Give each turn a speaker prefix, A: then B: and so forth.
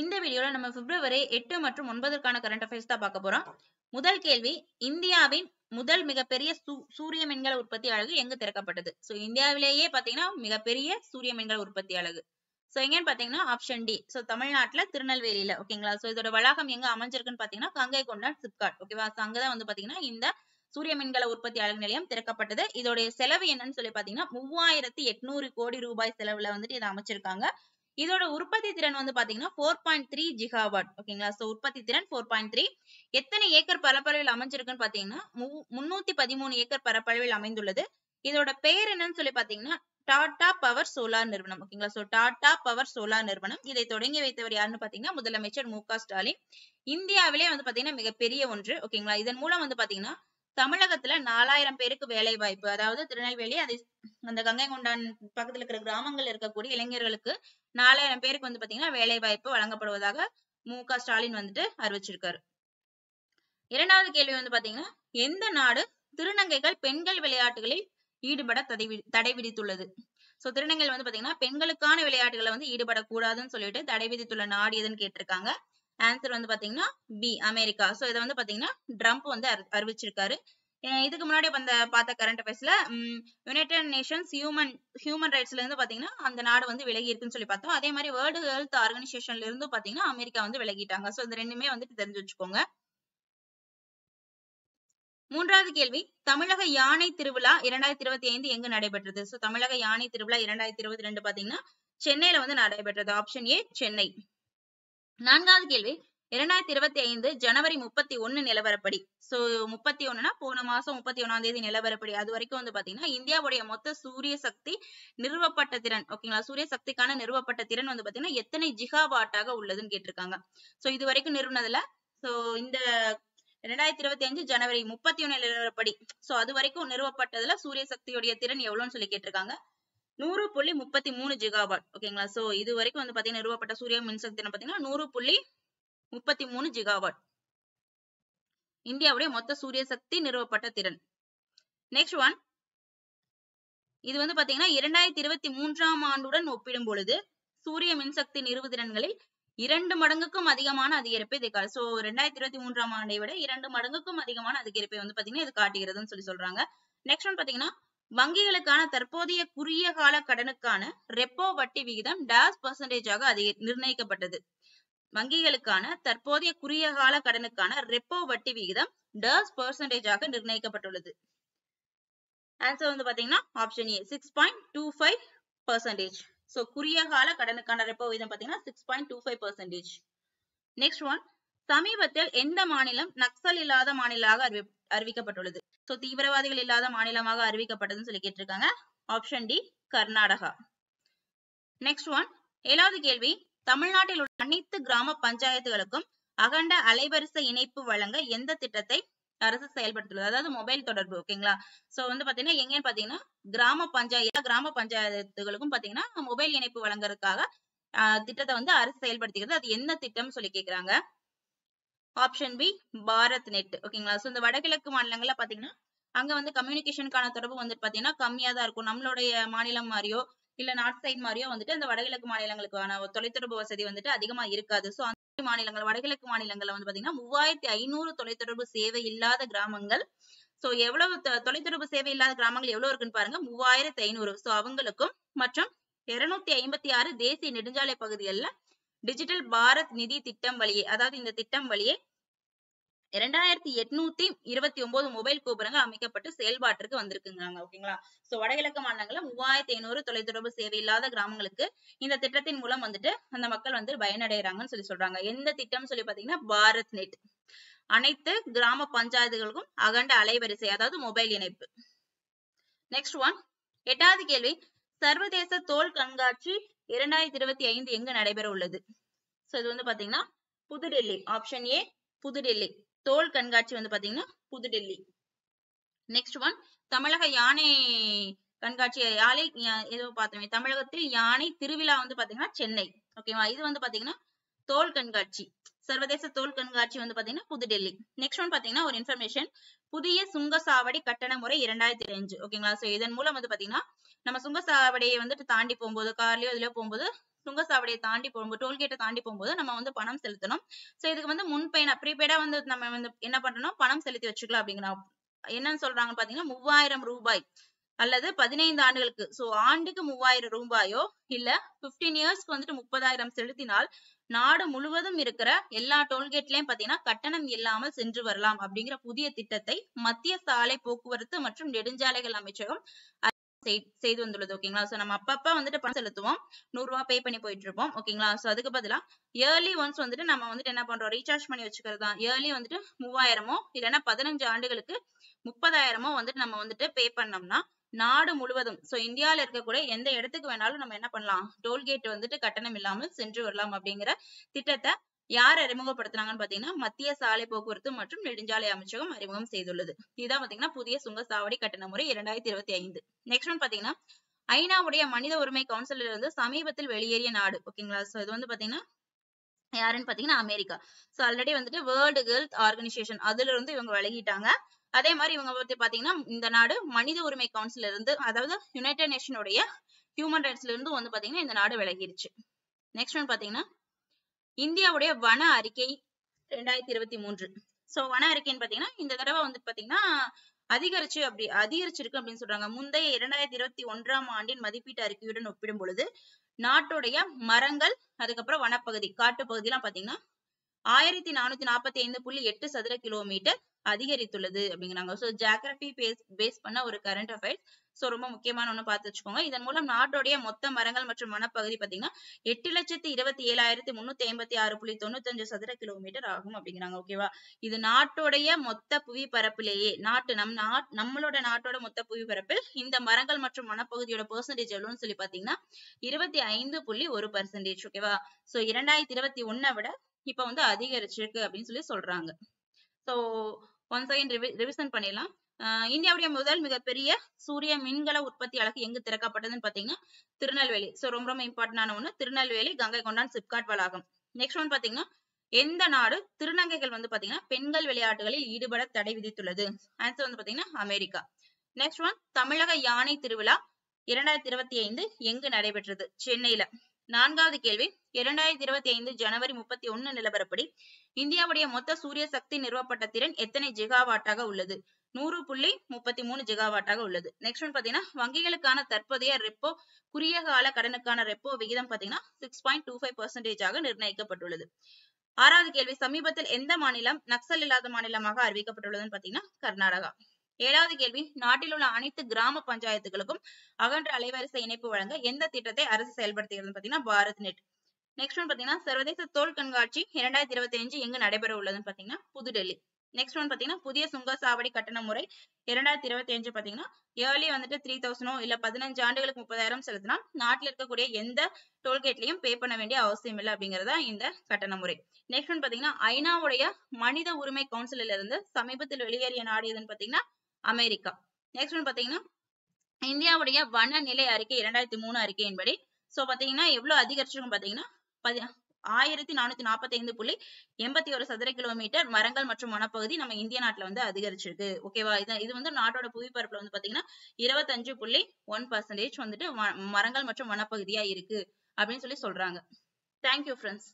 A: இந்த வீடியோல நம்ம பிப்ரவரி 8 மற்றும் 9க்கான கரண்ட் அஃபேர்ஸ் தான் பார்க்க போறோம். முதல் கேள்வி, இந்தியாவின் முதல் மிகப்பெரிய சூரிய மின்கல உற்பத்தி அலகு எங்கு திறக்கப்பட்டது? சோ இந்தியாவிலேயே பாத்தீங்கன்னா மிகப்பெரிய சூரிய மின்கல உற்பத்தி அலகு சோ எங்கன்னு பாத்தீங்கன்னா ஆப்ஷன் டி. சோ தமிழ்நாட்டுல திருநெல்வேலியில. ஓகேங்களா? சோ இதோட வளாகம் எங்க அமைஞ்சிருக்குன்னு பாத்தீங்கன்னா கங்கை கொண்டான் சிப்காட். ஓகேவா? அங்கதான் வந்து பாத்தீங்கன்னா இந்த சூரிய மின்கல உற்பத்தி அலகு நிலையம் திறக்கப்பட்டது. இதோடைய செலவு என்னன்னு சொல்லி பாத்தீங்கன்னா 3800 கோடி ரூபாய் செலவுல வந்துட்டு இதை அமைச்சிருக்காங்க. இதோட உற்பத்தி திறன் வந்து பாத்தீங்கன்னா 4.3 ஜிகாவாட். ஓகேங்களா? சோ உற்பத்தி திறன் 4.3. எத்தனை ஏக்கர் பரப்பளவில் அமைஞ்சிருக்குன்னு பாத்தீங்கன்னா 313 ஏக்கர் பரப்பளவில் அமைந்துள்ளது. இதோட பெயர் என்னன்னு சொல்லி பாத்தீங்கன்னா டாடா பவர் சோலார் நிறுவனம். ஓகேங்களா? சோ டாடா பவர் சோலார் நிறுவனம். இதை தொடங்கி வைத்தவர் யாருன்னு பாத்தீங்கன்னா முதலமைச்சர் மு.க. ஸ்டாலின். இந்தியாவிலே வந்து பாத்தீங்கன்னா மிகப்பெரிய ஒன்று. ஓகேங்களா? இதன் மூலம் வந்து பாத்தீங்கன்னா தமிழகத்துல 4000 பேருக்கு வேலை வாய்ப்பு, அதாவது திருநெல்வேலி அந்த கங்கை கொண்டான் பக்கத்துல இருக்கிற கிராமங்கள் இருக்கக்கூடிய இளைஞர்களுக்கு 4000 பேருக்கு வந்து பாத்தீங்கன்னா வேலை வாய்ப்பு வழங்கப்படுவதாக மு.க. ஸ்டாலின் வந்துட்டு அறிவிச்சிருக்காரு. இரண்டாவது கேள்வி வந்து பாத்தீங்கன்னா எந்த நாடு திருநங்கைகள் பெண்கள் விளையாட்டுகளில் ஈடுபட தடை விதித்துள்ளது? சோ திருநங்கைகள் வந்து பாத்தீங்கன்னா பெண்களுக்கான விளையாட்டுகளை வந்து ஈடுபடக்கூடாதுன்னு சொல்லிட்டு தடை விதித்துள்ள நாடு எதுன்னு கேட்டிருக்காங்க. ஆன்சர் வந்து பாத்தீங்கன்னா பி, அமெரிக்கா. சோ இதை வந்து பாத்தீங்கன்னா ட்ரம்ப் வந்து அறிவிச்சிருக்காரு. இதுக்கு முன்னாடி பார்த்த கரண்ட் அஃபேர்ஸ்ல யுனைடெட் நேஷன்ஸ் ஹியூமன் ரைட்ஸ்ல இருந்து பாத்தீங்கன்னா அந்த நாடு வந்து விலகி இருக்குன்னு சொல்லி பார்த்தோம். அதே மாதிரி வேர்ல்டு ஹெல்த் ஆர்கனைசேஷன்ல இருந்து பாத்தீங்கன்னா அமெரிக்கா வந்து விலகிட்டாங்க. சோ இந்த ரெண்டுமே வந்துட்டு தெரிஞ்சு வச்சுக்கோங்க. மூன்றாவது கேள்வி, தமிழக யானை திருவிழா 2025 எங்கு நடைபெற்றது? சோ தமிழக யானை திருவிழா 2022 பாத்தீங்கன்னா சென்னையில வந்து நடைபெற்றது. Option A, Chennai. நான்காவது கேள்வி, 2025 ஜனவரி 31 நிலவரப்படி. சோ 31னா போன மாசம் 31ஆம் தேதி நிலவரப்படி அது வரைக்கும் வந்து பாத்தீங்கன்னா இந்தியாவுடைய மொத்த சூரிய சக்தி நிறுவப்பட்ட திறன், ஓகேங்களா, சூரிய சக்திக்கான நிறுவப்பட்ட திறன் வந்து பாத்தீங்கன்னா எத்தனை ஜிகாவாட்டாக உள்ளதுன்னு கேட்டிருக்காங்க. சோ இது வரைக்கும் நிறுவனதுல சோ இந்த 2025 ஜனவரி 31 நிலவரப்படி சோ அது வரைக்கும் நிறுவப்பட்டதுல சூரிய சக்தியுடைய திறன் எவ்வளவுன்னு சொல்லி கேட்டிருக்காங்க. 100.33 ஜிகாவாட். ஓகேங்களா? சோ இது வரைக்கும் வந்து பாத்தீங்கன்னா நிறுவப்பட்ட சூரிய மின்சக்தி திறன் பாத்தீங்கன்னா 100.33 ஜிகாவாட். இந்தியாவுடைய மொத்த சூரிய சக்தி நிறுவப்பட்ட திறன். நெக்ஸ்ட் ஒன், இது வந்து பாத்தீங்கன்னா 2023ஆம் ஆண்டுடன் ஒப்பிடும் பொழுது சூரிய மின்சக்தி நிறுவு திறன்களில் 2 மடங்குக்கும் அதிகமான அதிகரிப்பை இதை சோ 2023ஆம் ஆண்டை விட 2 மடங்குக்கும் அதிகமான அதிகரிப்பை வந்து பாத்தீங்கன்னா இது காட்டுகிறதுன்னு சொல்லி சொல்றாங்க. நெக்ஸ்ட் ஒன் பாத்தீங்கன்னா வங்கிகளுக்கான தற்போதைய குறுகிய கால கடனுக்கான ரெப்போ வட்டி விகிதம் %ஆக நிர்ணயிக்கப்பட்டது. வங்கிகளுக்கான தற்போதைய குறுகிய கால கடனுக்கான ரெப்போ வட்டி விகிதம் %ஆக நிர்ணயிக்கப்பட்டுள்ளது. ஆன்சர் வந்து பாத்தீங்கன்னா ஆப்ஷன் ஏ, 6.25%. சோ குறுகிய கால கடனுக்கான ரெப்போ விகிதம் பாத்தீங்கன்னா 6.25%. நெக்ஸ்ட் ஒன், சமீபத்தில் எந்த மாநிலம் நக்சல் இல்லாத மாநிலமாக அறிவிக்கப்பட்டுள்ளது? சோ தீவிரவாதிகள் இல்லாத மாநிலமாக அறிவிக்கப்பட்டதுன்னு சொல்லி கேட்டிருக்காங்க. Option D, Karnataka. Next one, 7வது கேள்வி, தமிழ்நாட்டில் உள்ள அனைத்து கிராம பஞ்சாயத்துகளுக்கும் அகண்ட அலைவரிசை இணைப்பு வழங்க எந்த திட்டத்தை அரசு செயல்படுத்துள்ளது? அதாவது மொபைல் தொடர்பு. ஓகேங்களா? சோ வந்து பாத்தீங்கன்னா எங்கன்னு பாத்தீங்கன்னா கிராம பஞ்சாயத்துகளுக்கும் பாத்தீங்கன்னா மொபைல் இணைப்பு வழங்குறதுக்காக திட்டத்தை வந்து அரசு செயல்படுத்துகிறது. அது என்ன திட்டம் சொல்லி கேக்குறாங்க. Option B, Bharat net. ஓகேங்களா? சோ இந்த வடகிழக்கு மாநிலங்கள்ல பாத்தீங்கன்னா அங்க வந்து கம்யூனிகேஷனுக்கான தொடர்பு வந்து பாத்தீங்கன்னா கம்மியா தான் இருக்கும். நம்மளுடைய மாநிலம் மாதிரியோ இல்ல நார்த் சைட் மாதிரியோ வந்துட்டு அந்த வடகிழக்கு மாநிலங்களுக்கான தொலைத்தொடர்பு வசதி வந்துட்டு அதிகமா இருக்காது. சோ அந்த மாநிலங்கள் வடகிழக்கு மாநிலங்கள்ல வந்து பாத்தீங்கன்னா 3500 தொலைத்தொடர்பு சேவை இல்லாத கிராமங்கள். சோ எவ்வளவு தொலைத்தொடர்பு சேவை இல்லாத கிராமங்கள் எவ்வளவு இருக்குன்னு பாருங்க, 3500. சோ அவங்களுக்கும் மற்றும் 256 தேசிய நெடுஞ்சாலை பகுதிகளில் டிஜிட்டல் பாரத் நிதி திட்டம் வழியே, அதாவது இந்த திட்டம் வழியே 2829 மொபைல் கோபுரங்கள் அமைக்கப்பட்டு செயல்பாட்டிற்கு வந்திருக்குங்க. ஓகேங்களா? சோ வடகிழக்கு மாநிலங்கள்ல 3500 தொலைத்தொடர்பு சேவை இல்லாத கிராமங்களுக்கு இந்த திட்டத்தின் மூலம் வந்துட்டு அந்த மக்கள் வந்து பயனடைறாங்கன்னு சொல்லி சொல்றாங்க. எந்த திட்டம் சொல்லி பாத்தீங்கன்னா பாரத் நெட். அனைத்து கிராம பஞ்சாயத்துகளுக்கும் அகண்ட அலைவரிசை, அதாவது மொபைல் இணைப்பு. நெக்ஸ்ட் ஒன், 8வது கேள்வி, சர்வதேச தோல் கண்காட்சி 2025 எங்கு நடைபெற உள்ளது? சோ இது வந்து பாத்தீங்கன்னா புதுடெல்லி. ஆப்ஷன் ஏ, புதுடெல்லி. தோல் கண்காட்சி வந்து பாத்தீங்கன்னா புதுடெல்லி. நெக்ஸ்ட் ஒன், தமிழக யானை கண்காட்சி ஏதோ பார்த்தோமே, தமிழகத்தில் யானை திருவிழா வந்து பாத்தீங்கன்னா சென்னை. ஓகேவா? இது வந்து பாத்தீங்கன்னா தோல் கண்காட்சி, சர்வதேச தோல் கண்காட்சி வந்து பாத்தீங்கன்னா புதுடெல்லி. நெக்ஸ்ட் ஒன் பாத்தீங்கன்னா ஒரு இன்ஃபர்மேஷன், புதிய சுங்கசாவடி கட்டண முறை 2005. ஓகேங்களா? சோ இதன் மூலம் வந்து பாத்தீங்கன்னா நம்ம சுங்கசாவடியை வந்துட்டு தாண்டி போகும்போது கார்லயோ இதுலயோ போகும்போது சுங்கசாவடியை தாண்டி போகும்போது டோல்கேட்டை தாண்டி போகும்போது நம்ம வந்து பணம் செலுத்தணும். சோ இதுக்கு வந்து முன்பேனா ப்ரீபெய்டா வந்து நம்ம வந்து என்ன பண்ணணும், பணம் செலுத்தி வச்சுக்கலாம் அப்படிங்கிறாங்க. என்னன்னு சொல்றாங்கன்னு பாத்தீங்கன்னா 3000 ரூபாய் அல்லது 15 ஆண்டுகளுக்கு, சோ ஆண்டுக்கு 3000 ரூபாயோ இல்ல 15 இயர்ஸ்க்கு வந்துட்டு 30,000 செலுத்தினால் நாடு முழுவதும் இருக்கிற எல்லா டோல்கேட்லயும் பாத்தீங்கன்னா கட்டணம் இல்லாமல் சென்று வரலாம் அப்படிங்கிற புதிய திட்டத்தை மத்திய சாலை போக்குவரத்து மற்றும் நெடுஞ்சாலைகள் அமைச்சகம் செய்து வந்துள்ளது. ஓகேங்களா. சோ நம்ம அப்பப்ப வந்துட்டு பணம் செலுத்துவோம், 100 ரூபாய் பே பண்ணி போயிட்டு இருப்போம். ஓகேங்களா. சோ அதுக்கு பதிலா இயர்லி ஒன்ஸ் வந்துட்டு நம்ம வந்துட்டு என்ன பண்றோம், ரீசார்ஜ் பண்ணி வச்சுக்கிறதா. இயர்லி வந்துட்டு 3000மோ இல்லைன்னா 15 ஆண்டுகளுக்கு 30,000மோ வந்துட்டு நம்ம வந்துட்டு பே பண்ணோம்னா நாடு முழுவதும், சோ இந்தியால இருக்கக்கூடிய எந்த இடத்துக்கு வேணாலும் நம்ம என்ன பண்ணலாம், டோல்கேட் வந்துட்டு கட்டணம் இல்லாமல் சென்று வரலாம் அப்படிங்கிற திட்டத்தை யார் அறிமுகப்படுத்தினாங்கன்னு பாத்தீங்கன்னா மத்திய சாலை போக்குவரத்து மற்றும் நெடுஞ்சாலை அமைச்சகம் அறிமுகம் செய்துள்ளது. இதுதான் பாத்தீங்கன்னா புதிய சுங்கசாவடி கட்டண முறை 2025. நெக்ஸ்ட் ஒன் பாத்தீங்கன்னா ஐநாவுடைய மனித உரிமை கவுன்சிலில் இருந்து சமீபத்தில் வெளியேறிய நாடு. ஓகேங்களா. சோ இது வந்து பாத்தீங்கன்னா யாருன்னு பாத்தீங்கன்னா அமெரிக்கா. சோ ஆல்ரெடி வந்துட்டு வேர்ல்டு ஹெல்த் ஆர்கனைசேஷன் அதுல இருந்து இவங்க விலகிட்டாங்க. அதே மாதிரி இவங்க பத்தி பாத்தீங்கன்னா இந்த நாடு மனித உரிமை கவுன்சில் இருந்து, அதாவது யுனைடெட் நேஷனுடைய ஹியூமன் ரைட்ஸ்ல இருந்து வந்து பாத்தீங்கன்னா இந்த நாடு விலகிருச்சு. நெக்ஸ்ட் ஒன் பாத்தீங்கன்னா இந்தியாவுடைய வன அறிக்கை 2023. சோ வன அறிக்கைன்னு பாத்தீங்கன்னா இந்த தடவை வந்து பாத்தீங்கன்னா அதிகரிச்சிருக்கு அப்படின்னு சொல்றாங்க. முந்தைய 2021ஆம் ஆண்டின் மதிப்பீட்டு அறிக்கையுடன் ஒப்பிடும் பொழுது நாட்டுடைய மரங்கள் அதுக்கப்புறம் வனப்பகுதி காட்டு பகுதி எல்லாம் பாத்தீங்கன்னா 1445.8 சதுர கிலோமீட்டர் அதிகரித்துள்ளது அப்படிங்கிறாங்க. சோ ஜியோகிராபி பேஸ் பண்ண ஒரு கரண்ட் அஃபேர்ஸ். சோ ரொம்ப முக்கியமான ஒண்ணு பார்த்து வச்சுக்கோங்க. இதன் மூலம் நாட்டுடைய மொத்த மரங்கள் மற்றும் வனப்பகுதி பாத்தீங்கன்னா 8,27,356.95 சதுர கிலோமீட்டர் ஆகும் அப்படிங்கிறாங்க. ஓகேவா. இது நாட்டுடைய மொத்த புவி பரப்பிலேயே நம்மளோட நாட்டோட மொத்த புவி பரப்பில் இந்த மரங்கள் மற்றும் வனப்பகுதியோட பெர்சன்டேஜ் எவ்வளவுன்னு சொல்லி பாத்தீங்கன்னா 25.1%. ஓகேவா. சோ 2021 விட இப்ப வந்து அதிகரிச்சிருக்கு அப்படின்னு சொல்லி சொல்றாங்க. சோ ஒன்ஸ் அகைன் ரிவிஷன் பண்ணிடலாம். இந்தியாவுடைய முதல் மிகப்பெரிய சூரிய மின்கல உற்பத்தி அலகு எங்கு திறக்கப்பட்டதுன்னு பாத்தீங்கன்னா திருநெல்வேலி. சோ ரொம்ப ரொம்ப இம்பார்ட்டன்டான ஒண்ணு, திருநெல்வேலி கங்கை கொண்டான் சிப்காட் வளாகம். நெக்ஸ்ட் ஒன் பாத்தீங்கன்னா எந்த நாடு திருநங்கைகள் வந்து பாத்தீங்கன்னா பெண்கள் விளையாட்டுகளில் ஈடுபட தடை விதித்துள்ளது? ஆன்சர் வந்து பாத்தீங்கன்னா அமெரிக்கா. நெக்ஸ்ட் ஒன் தமிழக யானை திருவிழா 2025 எங்கு நடைபெற்றது? சென்னையில. நான்காவது கேள்வி 2025 ஜனவரி 31 நிலவரப்படி இந்தியாவுடைய மொத்த சூரிய சக்தி நிறுவப்பட்ட திறன் எத்தனை ஜிகாவாட்டாக உள்ளது? 100.33 ஜிகாவாட்டாக உள்ளது. நெக்ஸ்ட் ஒன் பாத்தீங்கன்னா வங்கிகளுக்கான தற்போதைய ரெப்போ குறுகிய கால கடனுக்கான ரெப்போ விகிதம் பாத்தீங்கன்னா 6.25% நிர்ணயிக்கப்பட்டுள்ளது. ஆறாவது கேள்வி சமீபத்தில் எந்த மாநிலம் நக்சல் இல்லாத மாநிலமாக அறிவிக்கப்பட்டுள்ளதுன்னு பாத்தீங்கன்னா கர்நாடகா. ஏழாவது கேள்வி நாட்டில் உள்ள அனைத்து கிராம பஞ்சாயத்துகளுக்கும் அகன்ற அலைவரிசை இணைப்பு வழங்க எந்த திட்டத்தை அரசு செயல்படுத்துகிறது பாத்தீங்கன்னா பாரத் நெட். நெக்ஸ்ட் ஒன் பாத்தீங்கன்னா சர்வதேச தோல் கண்காட்சி 2025 எங்கு நடைபெற உள்ளதுன்னு பாத்தீங்கன்னா புதுடெல்லி. நெக்ஸ்ட் ஒன் பாத்தீங்கன்னா புதிய சுங்கசாவடி கட்டண முறை 2025 பாத்தீங்கன்னா இயர்லி வந்துட்டு 3,000 இல்ல 15 ஆண்டுகளுக்கு 30,000 செலுத்தினா நாட்டில் இருக்கக்கூடிய எந்த டோல்கேட்லயும் பே பண்ண வேண்டிய அவசியம் இல்லை அப்படிங்கறதா இந்த கட்டண முறை. நெக்ஸ்ட் ஒன் பாத்தீங்கன்னா ஐநாவுடைய மனித உரிமை கவுன்சிலில் இருந்து சமீபத்தில் வெளியேறிய நாடு எதுன்னு பாத்தீங்கன்னா அமெரிக்கா. நெக்ஸ்ட் ஒன் பாத்தீங்கன்னா இந்தியாவுடைய வன நிலை அறிக்கை 2003 அறிக்கையின்படி சோ பாத்தீங்கன்னா எவ்வளவு அதிகரிச்சிருக்கும் பாத்தீங்கன்னா 1445.81 சதுர கிலோமீட்டர் மரங்கள் மற்றும் வனப்பகுதி நம்ம இந்திய நாட்டுல வந்து அதிகரிச்சிருக்கு. ஓகேவா. இது வந்து நாட்டோட புவிப்பரப்புல வந்து பாத்தீங்கன்னா 25.1% வந்துட்டு மரங்கள் மற்றும் வனப்பகுதியா இருக்கு அப்படின்னு சொல்லி சொல்றாங்க. Thank you friends.